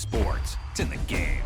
sports. It's in the game.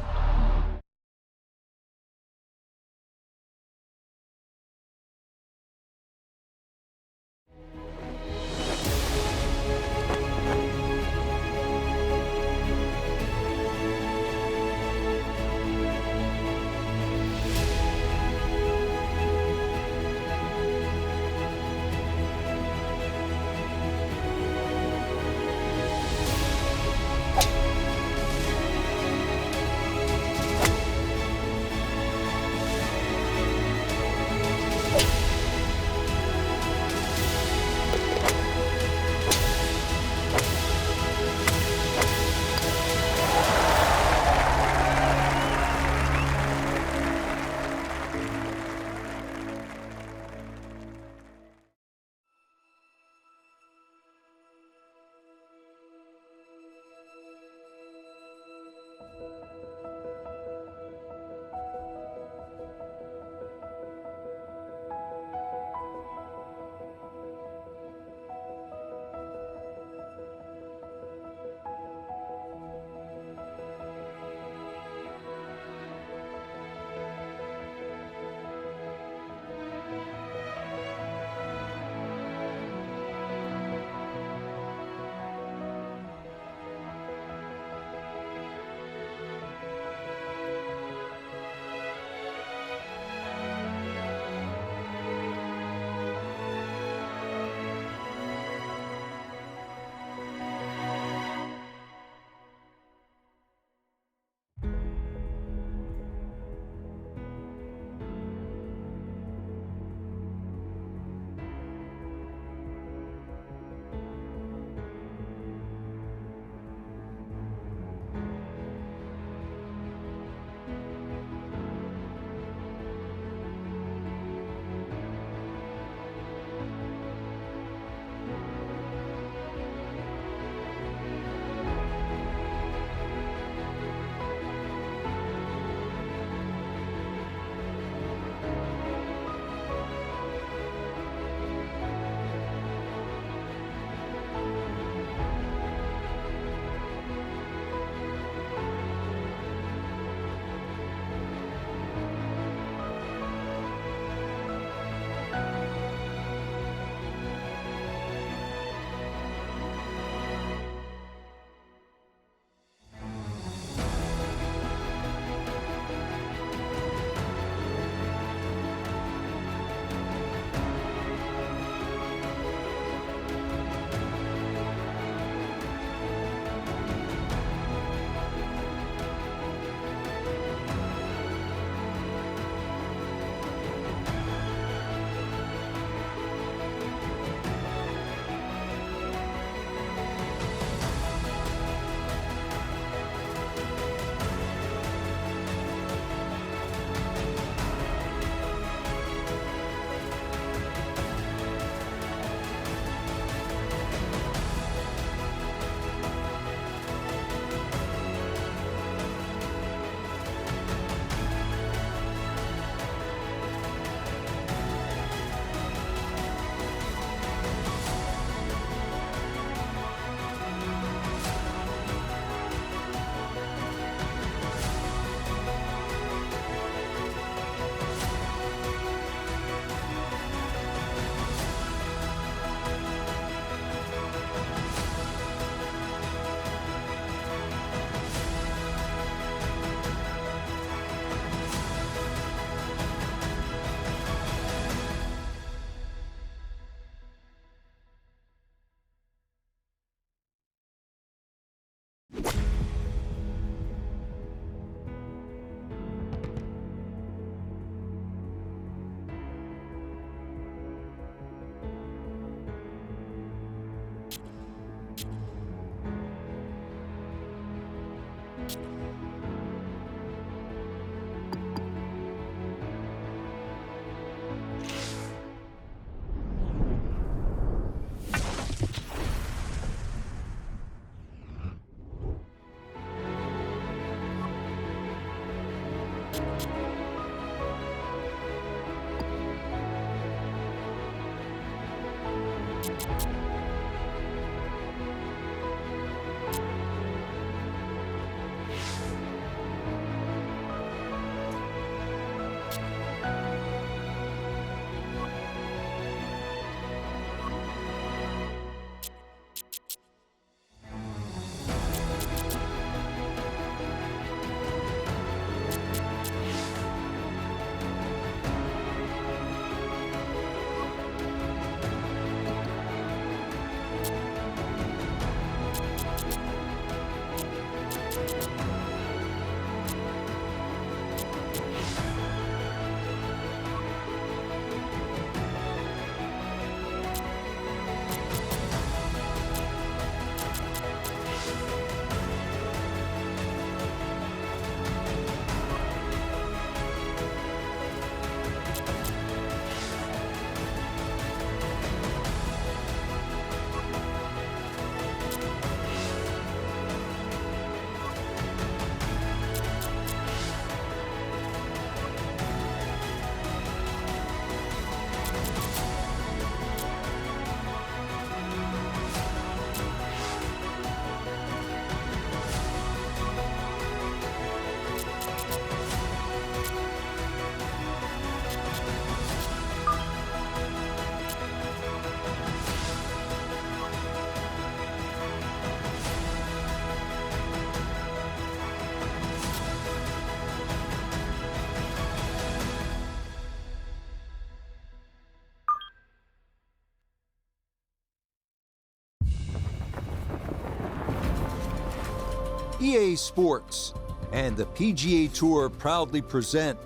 EA Sports and the PGA Tour proudly present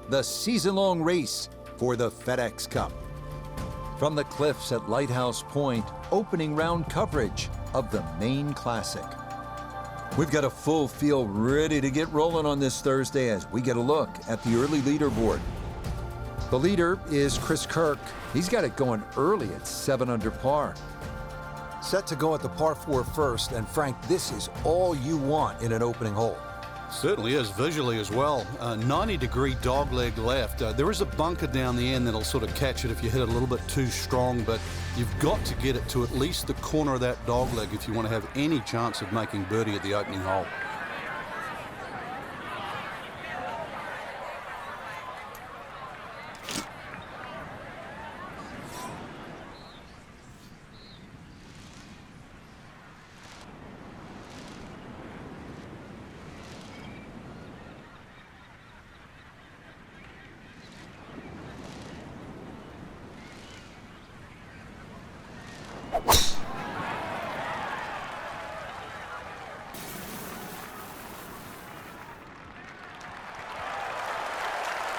the season-long race for the FedEx Cup. From the cliffs at Lighthouse Pointe, opening round coverage of the Maine Classic. We've got a full field ready to get rolling on this Thursday as we get a look at the early leaderboard. The leader is Chris Kirk. He's got it going early at 7 under par. Set to go at the par 4 first, and Frank, this is all you want in an opening hole. Certainly is, visually as well. 90-degree dogleg left. There is a bunker down the end that'll sort of catch it if you hit it a little bit too strong, but you've got to get it to at least the corner of that dogleg if you want to have any chance of making birdie at the opening hole.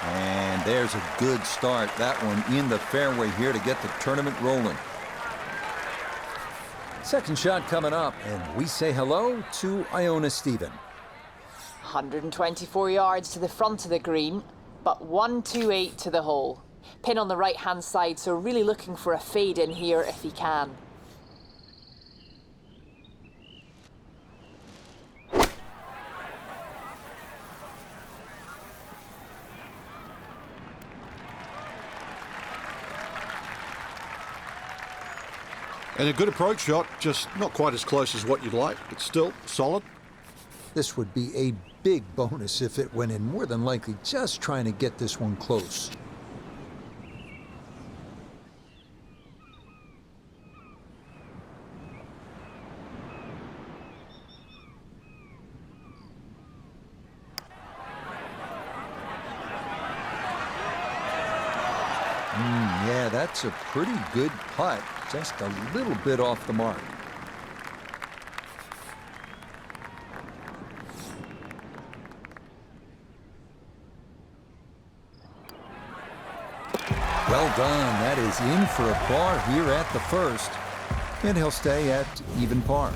And there's a good start. That one in the fairway here to get the tournament rolling. Second shot coming up, and we say hello to Iona Stephen. 124 yards to the front of the green, but 128 to the hole. Pin on the right-hand side, so really looking for a fade in here if he can. And a good approach shot, just not quite as close as what you'd like, but still solid. This would be a big bonus if it went in, more than likely just trying to get this one close. Yeah, that's a pretty good putt. Just a little bit off the mark. Well done. That is in for a par here at the first. And he'll stay at even par.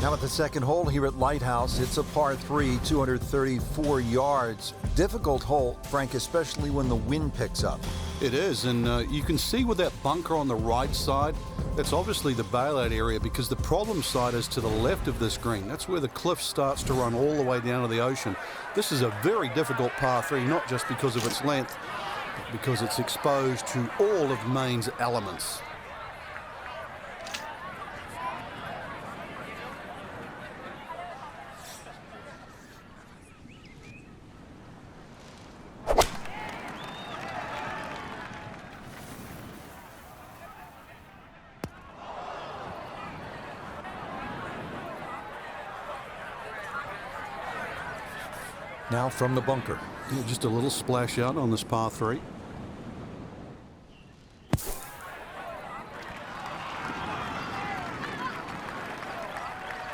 Now at the second hole here at Lighthouse, it's a par 3, 234 yards. Difficult hole, Frank, especially when the wind picks up. It is, and you can see with that bunker on the right side, that's obviously the bailout area because the problem side is to the left of this green. That's where the cliff starts to run all the way down to the ocean. This is a very difficult par 3, not just because of its length, but because it's exposed to all of Maine's elements. Now from the bunker. Yeah, just a little splash out on this par 3.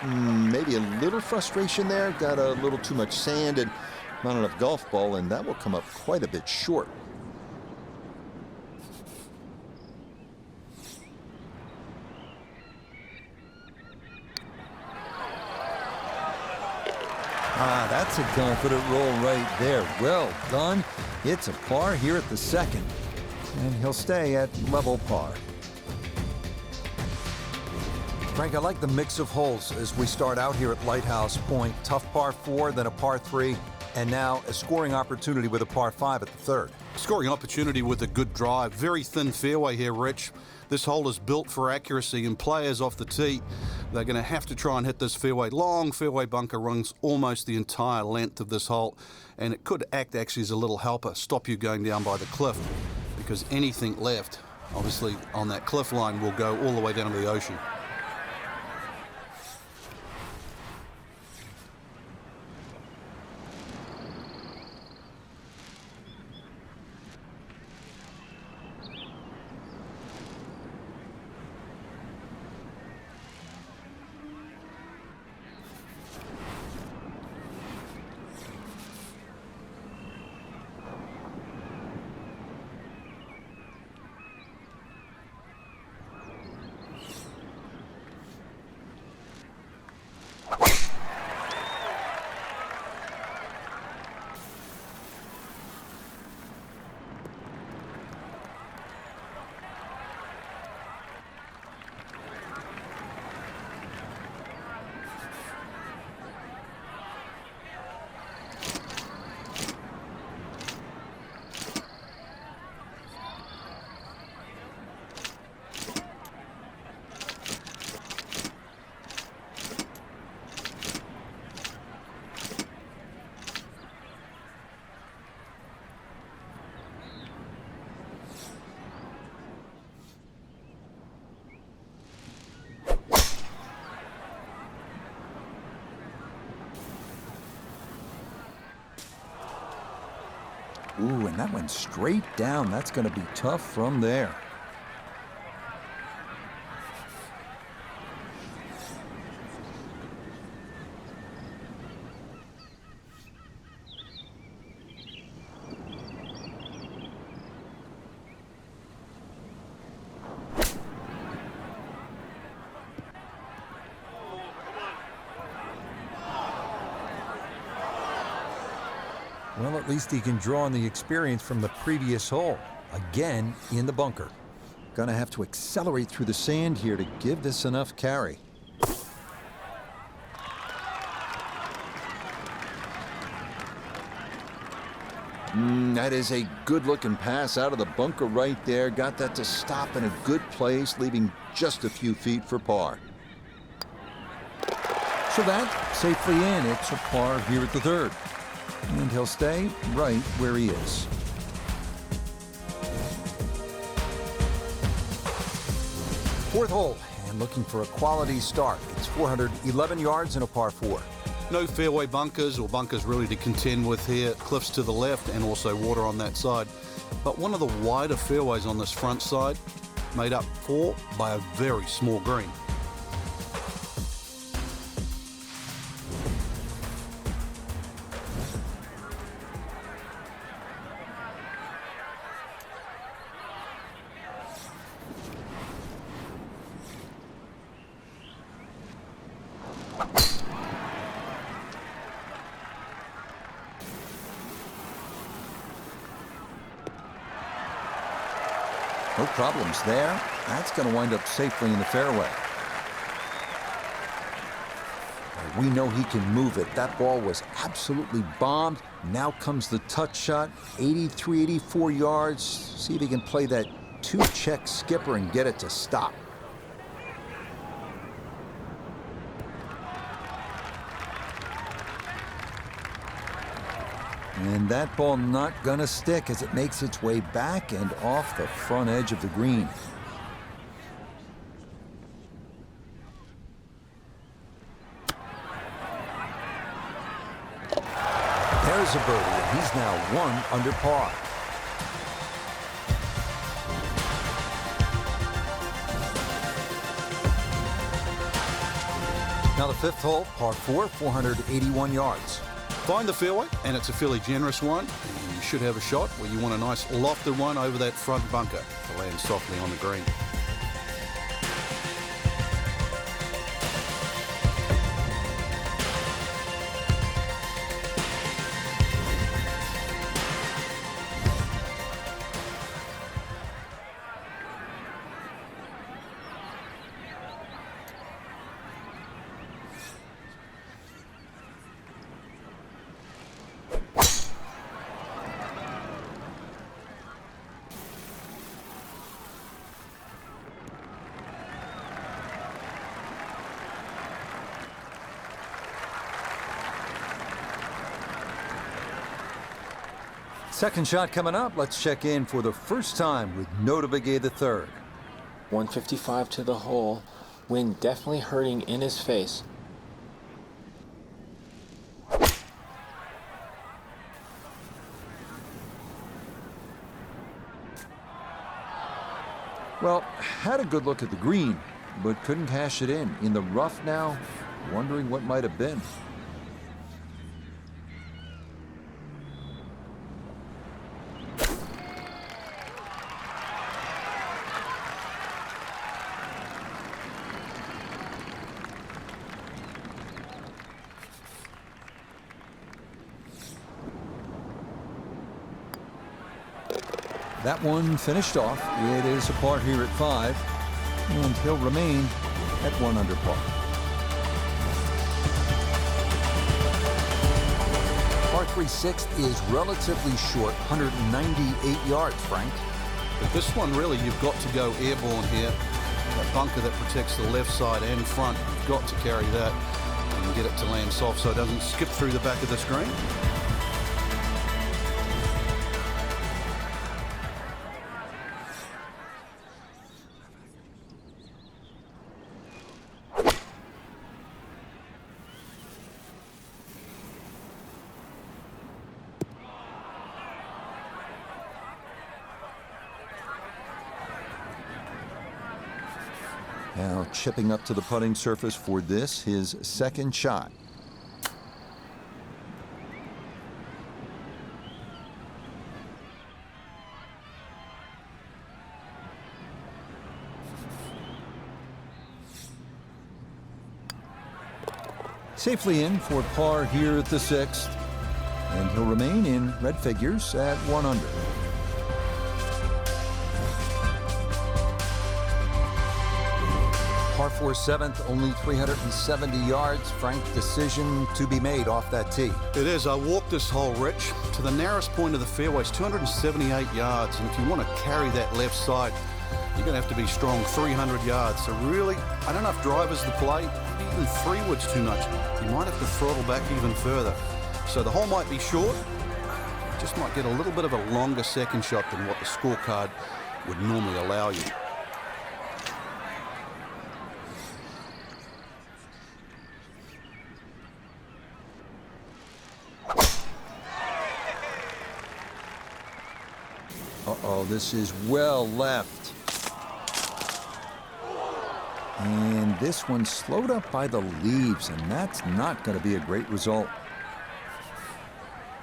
Maybe a little frustration there. Got a little too much sand and not enough golf ball, and that will come up quite a bit short. That's a confident roll right there. Well done. It's a par here at the second. And he'll stay at level par. Frank, I like the mix of holes as we start out here at Lighthouse Pointe. Tough par 4, then a par 3, and now a scoring opportunity with a par 5 at the third. Scoring opportunity with a good drive. Very thin fairway here, Rich. This hole is built for accuracy, and players off the tee, they're going to have to try and hit this fairway. Long fairway bunker runs almost the entire length of this hole, and it could act actually as a little helper, stop you going down by the cliff, because anything left, obviously, on that cliff line will go all the way down to the ocean. Ooh, and that went straight down. That's going to be tough from there. Well, at least he can draw on the experience from the previous hole. Again, in the bunker. Gonna have to accelerate through the sand here to give this enough carry. That is a good-looking pass out of the bunker right there. Got that to stop in a good place, leaving just a few feet for par. So that safely in. It's a par here at the third. And he'll stay right where he is. Fourth hole, and looking for a quality start. It's 411 yards and a par 4. No fairway bunkers or bunkers really to contend with here. Cliffs to the left and also water on that side. But one of the wider fairways on this front side, made up for by a very small green. No problems there. That's going to wind up safely in the fairway. We know he can move it. That ball was absolutely bombed. Now comes the touch shot. 83, 84 yards. See if he can play that two-check skipper and get it to stop. And that ball not gonna stick as it makes its way back and off the front edge of the green. There's a birdie, and he's now 1 under par. Now the fifth hole, par 4, 481 yards. Find the fairway, and it's a fairly generous one. And you should have a shot where you want a nice lofted one over that front bunker to land softly on the green. Second shot coming up. Let's check in for the first time with Notabegay III. 155 to the hole. Wind definitely hurting in his face. Well, had a good look at the green, but couldn't cash it in the rough now, wondering what might have been. That one finished off. It is a par here at 5, and he'll remain at 1 under par. Par 3 sixth is relatively short, 198 yards, Frank. But this one, really, you've got to go airborne here. That bunker that protects the left side and front, you've got to carry that and get it to land soft so it doesn't skip through the back of the screen. Now chipping up to the putting surface for this, his second shot. Safely in for par here at the 6th, and he'll remain in red figures at 1 under. Par 4 7th, only 370 yards. Frank, decision to be made off that tee. It is. I walked this hole, Rich, to the narrowest point of the fairway. It's 278 yards, and if you want to carry that left side, you're going to have to be strong, 300 yards. So really, I don't know if drivers the play, even 3 wood's too much. You might have to throttle back even further. So the hole might be short. Just might get a little bit of a longer second shot than what the scorecard would normally allow you. Uh-oh, this is well left. And this one slowed up by the leaves, and that's not going to be a great result.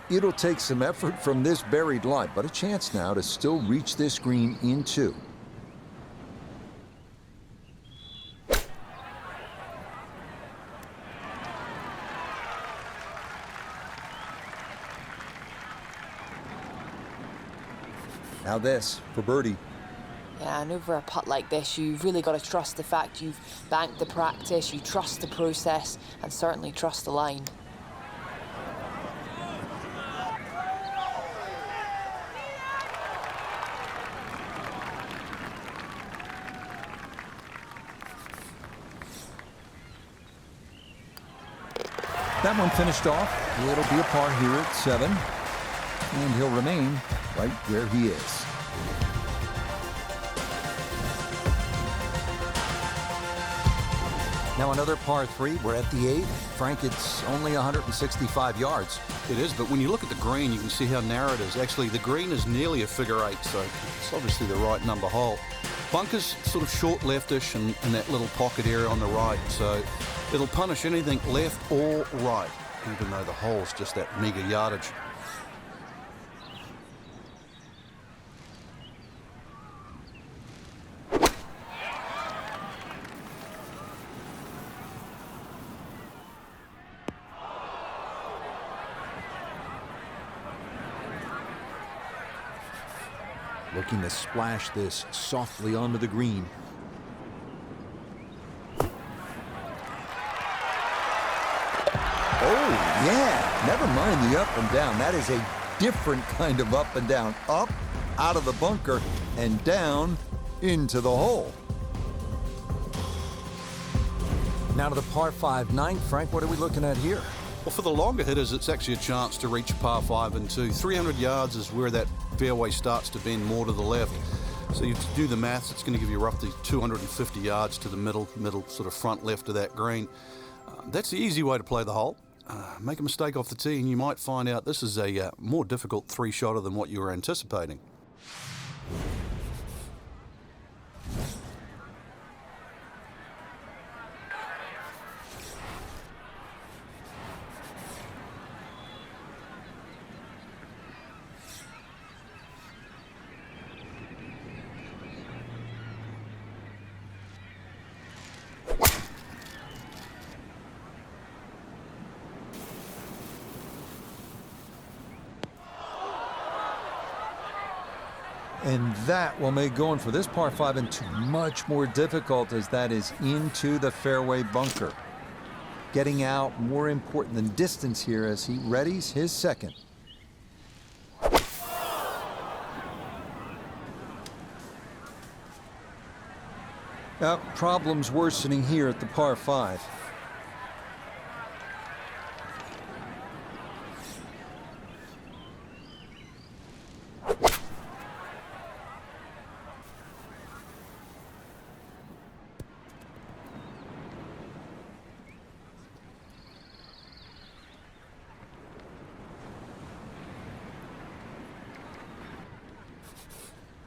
It'll take some effort from this buried lie, but a chance now to still reach this green in 2. Now this for birdie. Yeah, and over a putt like this, you've really got to trust the fact you've banked the practice, you trust the process, and certainly trust the line. That one finished off. It'll be a par here at 7, and he'll remain right where he is. Now another par 3. We're at the 8th. Frank, it's only 165 yards. It is, but when you look at the green, you can see how narrow it is. Actually, the green is nearly a figure 8, so it's obviously the right number hole. Bunker's sort of short leftish and in that little pocket area on the right, so it'll punish anything left or right, even though the hole's just that meager yardage. Looking to splash this softly onto the green. Oh, yeah. Never mind the up and down. That is a different kind of up and down. Up, out of the bunker, and down into the hole. Now to the par 5 9th. Frank, what are we looking at here? Well, for the longer hitters, it's actually a chance to reach par 5 and 2. 300 yards is where that fairway starts to bend more to the left. So you do the maths, it's going to give you roughly 250 yards to the middle sort of front left of that green. That's the easy way to play the hole. Make a mistake off the tee and you might find out this is a more difficult 3-shotter than what you were anticipating. And that will make going for this par 5 and 2 much more difficult, as that is into the fairway bunker. Getting out more important than distance here as he readies his second. Problems worsening here at the par 5.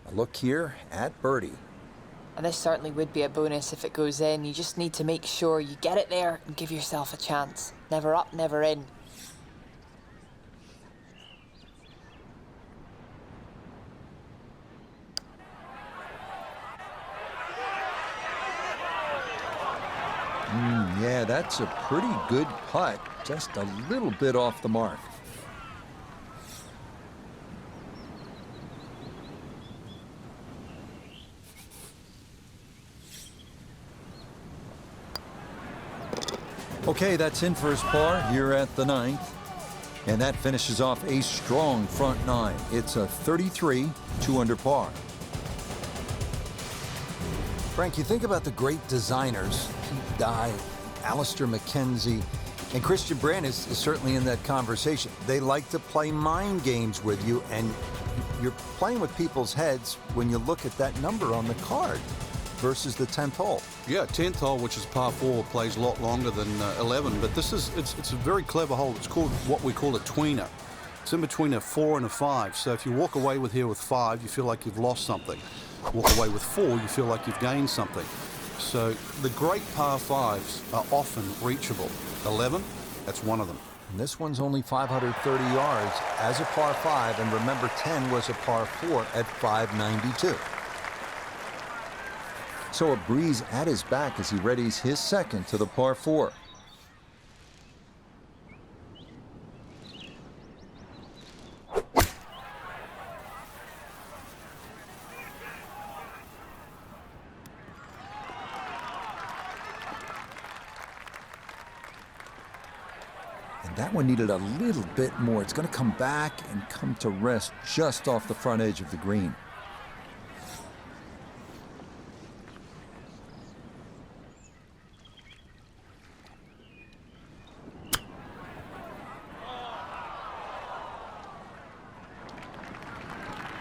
A look here at birdie. And this certainly would be a bonus if it goes in. You just need to make sure you get it there and give yourself a chance. Never up, never in. Yeah, that's a pretty good putt. Just a little bit off the mark. Okay, that's in for his par here at the 9th. And that finishes off a strong front 9. It's a 33, 2 under par. Frank, you think about the great designers, Pete Dye, Alistair McKenzie, and Christian Brand is certainly in that conversation. They like to play mind games with you, and you're playing with people's heads when you look at that number on the card versus the 10th hole. Yeah, 10th hole, which is par 4, plays a lot longer than 11, but this is, it's a very clever hole. It's called what we call a tweener. It's in between a 4 and a 5, so if you walk away with here with 5, you feel like you've lost something. Walk away with 4, you feel like you've gained something. So the great par 5s are often reachable. 11, that's one of them. And this one's only 530 yards as a par 5, and remember 10 was a par 4 at 592. So a breeze at his back as he readies his second to the par 4. And that one needed a little bit more. It's going to come back and come to rest just off the front edge of the green.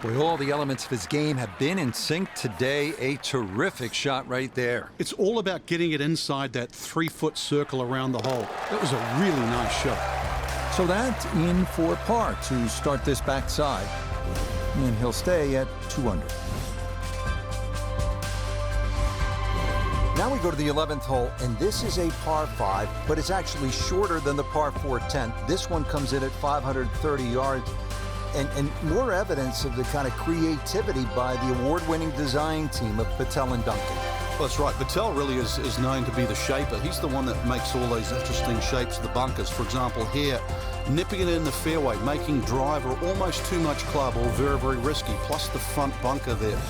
Boy, all the elements of his game have been in sync today. A terrific shot right there. It's all about getting it inside that 3-foot circle around the hole. That was a really nice shot. So that's in for par to start this backside. And he'll stay at 2 under. Now we go to the 11th hole, and this is a par 5, but it's actually shorter than the par 4 10th. This one comes in at 530 yards. And more evidence of the kind of creativity by the award-winning design team of Patel and Duncan. Well, that's right. Patel really is known to be the shaper. He's the one that makes all those interesting shapes of the bunkers. For example, here, nipping it in the fairway, making driver almost too much club, or very, very risky, plus the front bunker there.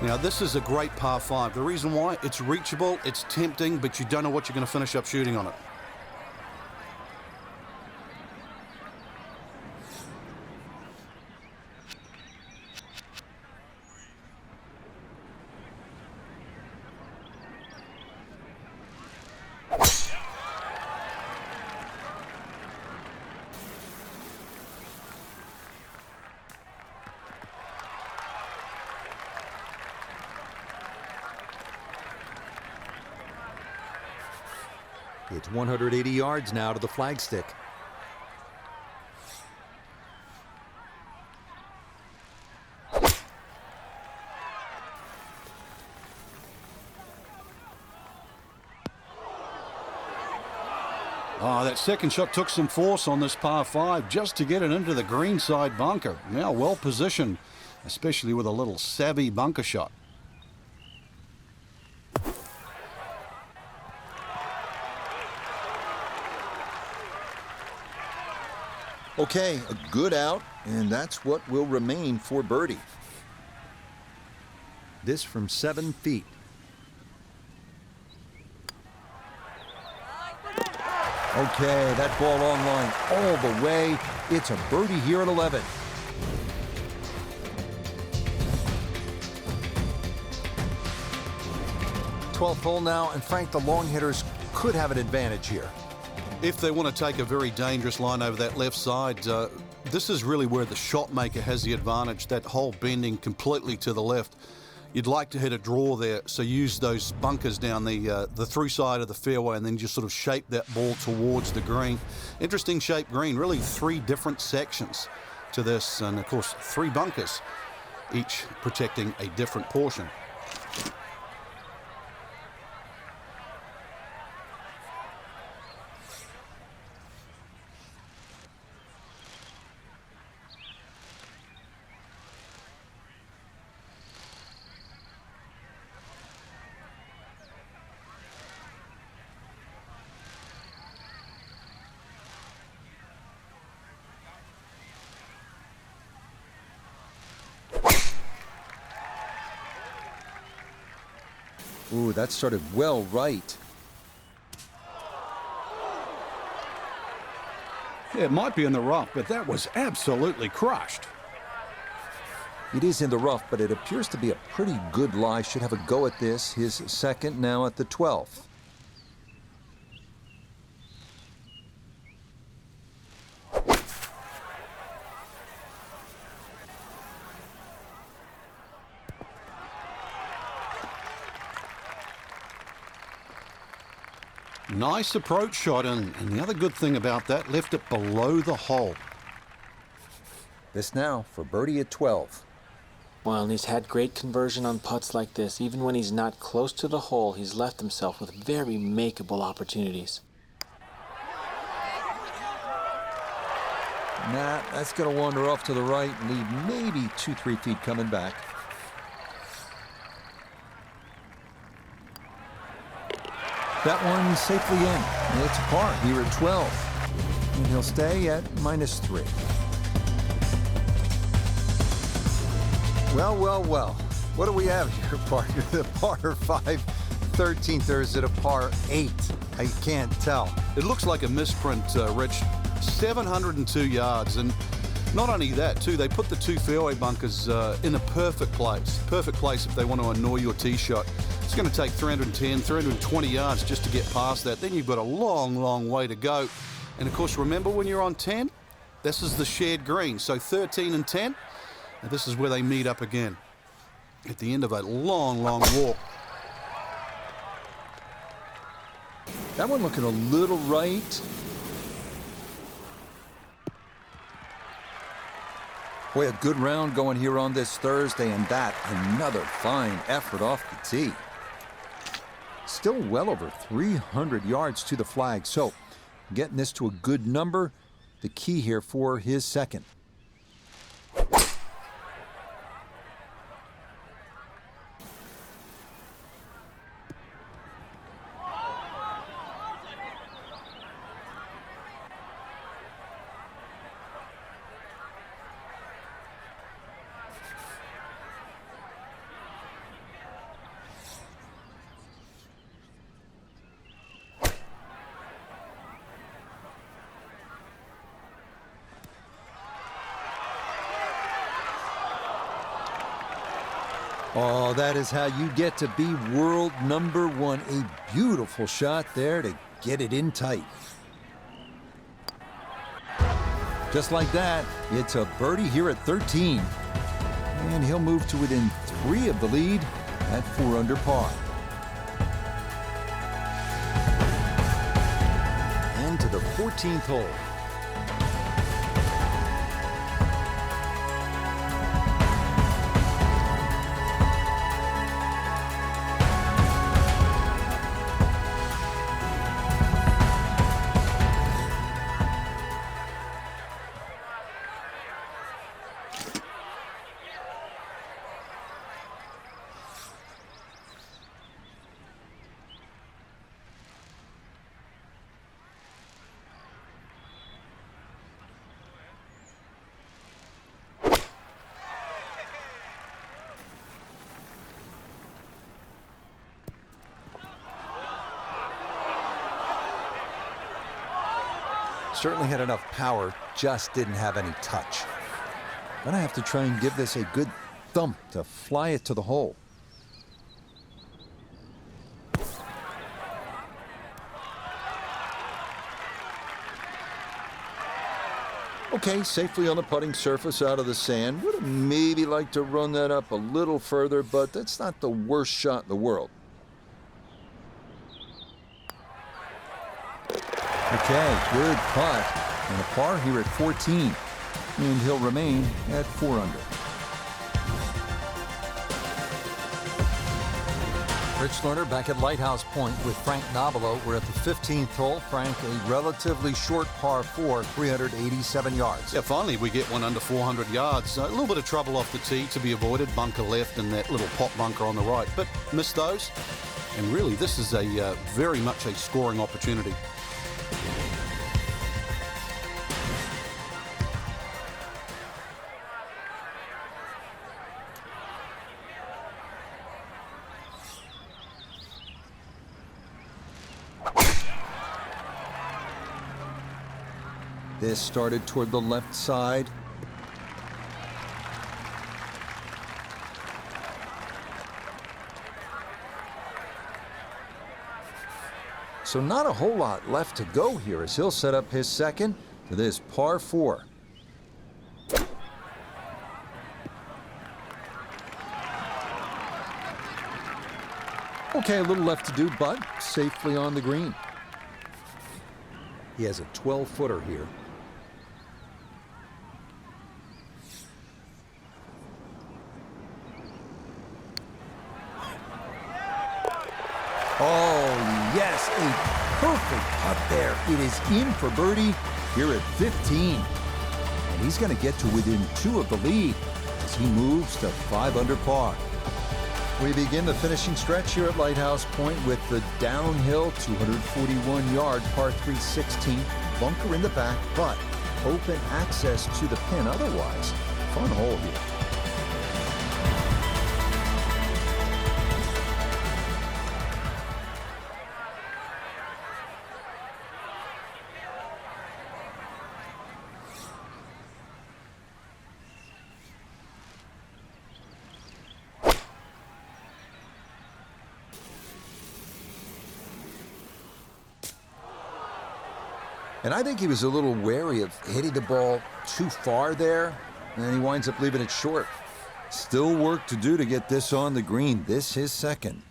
Now, this is a great par 5. The reason why, it's reachable, it's tempting, but you don't know what you're going to finish up shooting on it. It's 180 yards now to the flagstick. Oh, that second shot took some force on this par 5 just to get it into the greenside bunker. Now well positioned, especially with a little savvy bunker shot. Okay, a good out, and that's what will remain for birdie. This from 7 feet. Okay, that ball on line all the way. It's a birdie here at 11. Twelfth hole now, and Frank, the long hitters could have an advantage here. If they want to take a very dangerous line over that left side, this is really where the shot maker has the advantage. That hole bending completely to the left. You'd like to hit a draw there, so use those bunkers down the through side of the fairway and then just sort of shape that ball towards the green. Interesting shaped green, really 3 different sections to this, and of course 3 bunkers, each protecting a different portion. Ooh, that started well right. Yeah, it might be in the rough, but that was absolutely crushed. It is in the rough, but it appears to be a pretty good lie. Should have a go at this. His second now at the 12th. Nice approach shot, and the other good thing about that, left it below the hole. This now for birdie at 12. Well, and he's had great conversion on putts like this. Even when he's not close to the hole, he's left himself with very makeable opportunities. Nah, that's going to wander off to the right and leave maybe 2-3 feet coming back. That one safely in. It's a par here at 12. And he'll stay at -3. Well, well, well. What do we have here, partner? The par 5 13th, or is it a par 8? I can't tell. It looks like a misprint, Rich. 702 yards, and not only that, too, they put the two fairway bunkers in a perfect place. Perfect place if they want to annoy your tee shot. It's going to take 310, 320 yards just to get past that. Then you've got a long, long way to go. And, of course, remember when you're on 10? This is the shared green. So 13 and 10, and this is where they meet up again at the end of a long, long walk. That one looking a little right. Boy, a good round going here on this Thursday, and that another fine effort off the tee. Still well over 300 yards to the flag, so getting this to a good number, the key here for his second. Oh, that is how you get to be world number one. A beautiful shot there to get it in tight. Just like that, it's a birdie here at 13. And he'll move to within 3 of the lead at 4 under par. And to the 14th hole. Certainly had enough power, just didn't have any touch. Gonna have to try and give this a good thump to fly it to the hole. Okay, safely on the putting surface out of the sand. Would have maybe liked to run that up a little further, but that's not the worst shot in the world. Okay, good putt. And a par here at 14. And he'll remain at 4 under. Rich Lerner back at Lighthouse Pointe with Frank Nobilo. We're at the 15th hole. Frank, a relatively short par 4, 387 yards. Yeah, finally we get one under 400 yards. A little bit of trouble off the tee to be avoided. Bunker left and that little pot bunker on the right. But missed those. And really, this is a very much a scoring opportunity. This started toward the left side. So not a whole lot left to go here as he'll set up his second to this par 4. Okay, a little left to do, but safely on the green. He has a 12-footer here. Oh, yes, a perfect putt there. It is in for birdie here at 15. And he's going to get to within 2 of the lead as he moves to 5 under par. We begin the finishing stretch here at Lighthouse Pointe with the downhill 241-yard par 3 16th, bunker in the back, but open access to the pin. Otherwise, fun hole here. And I think he was a little wary of hitting the ball too far there, and he winds up leaving it short. Still work to do to get this on the green. This his second.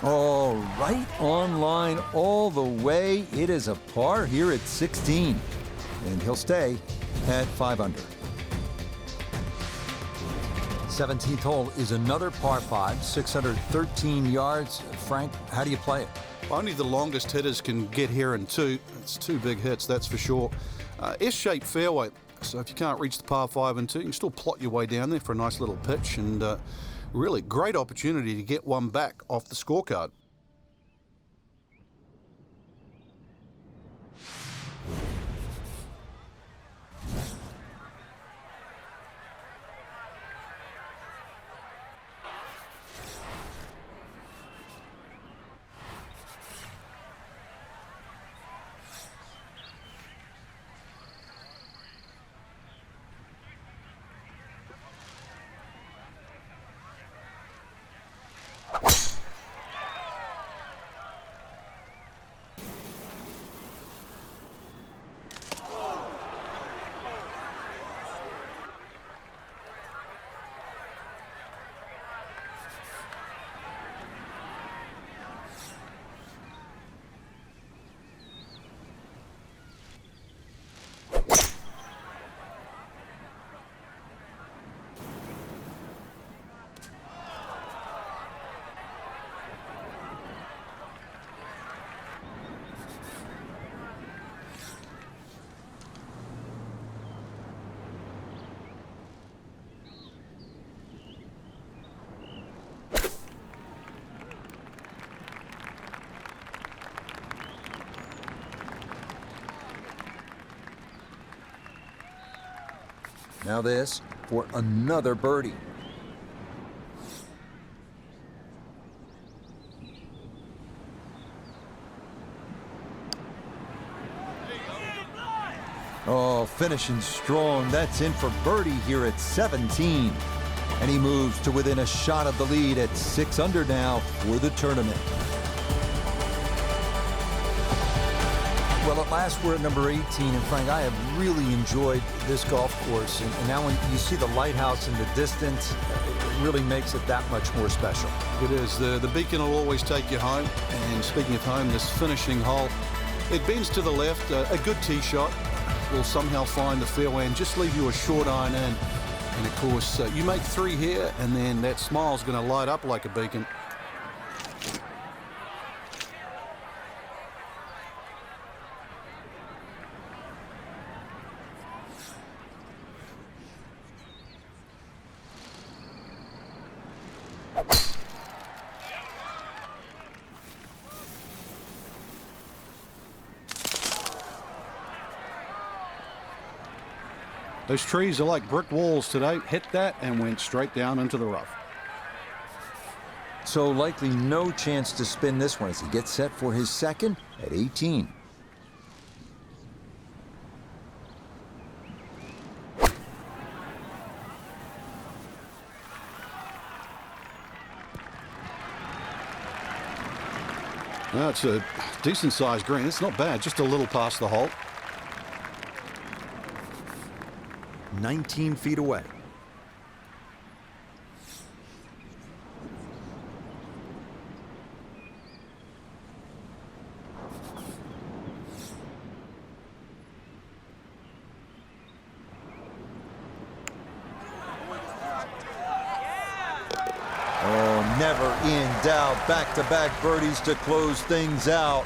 Oh, right on line all the way. It is a par here at 16. And he'll stay at 5 under. 17th hole is another par 5, 613 yards. Frank, how do you play it? Only the longest hitters can get here in 2. It's 2 big hits, that's for sure. S-shaped fairway, so if you can't reach the par 5 and 2, you can still plot your way down there for a nice little pitch, and really great opportunity to get one back off the scorecard. Now this for another birdie. Oh, finishing strong. That's in for birdie here at 17. And he moves to within a shot of the lead at 6 under now for the tournament. Well, at last we're at number 18, and Frank, I have really enjoyed this golf course. And now when you see the lighthouse in the distance, it really makes it that much more special. It is. The beacon will always take you home. And speaking of home, this finishing hole, it bends to the left. A good tee shot will somehow find the fairway and just leave you a short iron in. And of course, you make 3 here, and then that smile's going to light up like a beacon. Those trees are like brick walls today. Hit that and went straight down into the rough. So likely no chance to spin this one as he gets set for his second at 18. That's a decent-sized green. It's not bad, just a little past the hole. 19 feet away. Oh, never in doubt. Back-to-back birdies to close things out.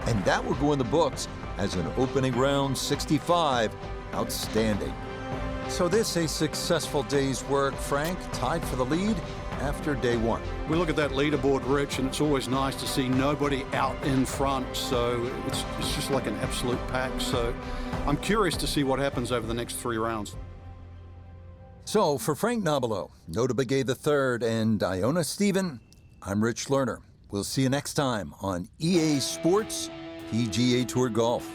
And that will go in the books as an opening round 65. Outstanding. So this a successful day's work. Frank tied for the lead after day one. We look at that leaderboard, Rich, and it's always nice to see nobody out in front. So it's just like an absolute pack. So I'm curious to see what happens over the next 3 rounds. So for Frank Nobilo, Nota Begay III, and Iona Stephen, I'm Rich Lerner. We'll see you next time on EA Sports PGA Tour Golf.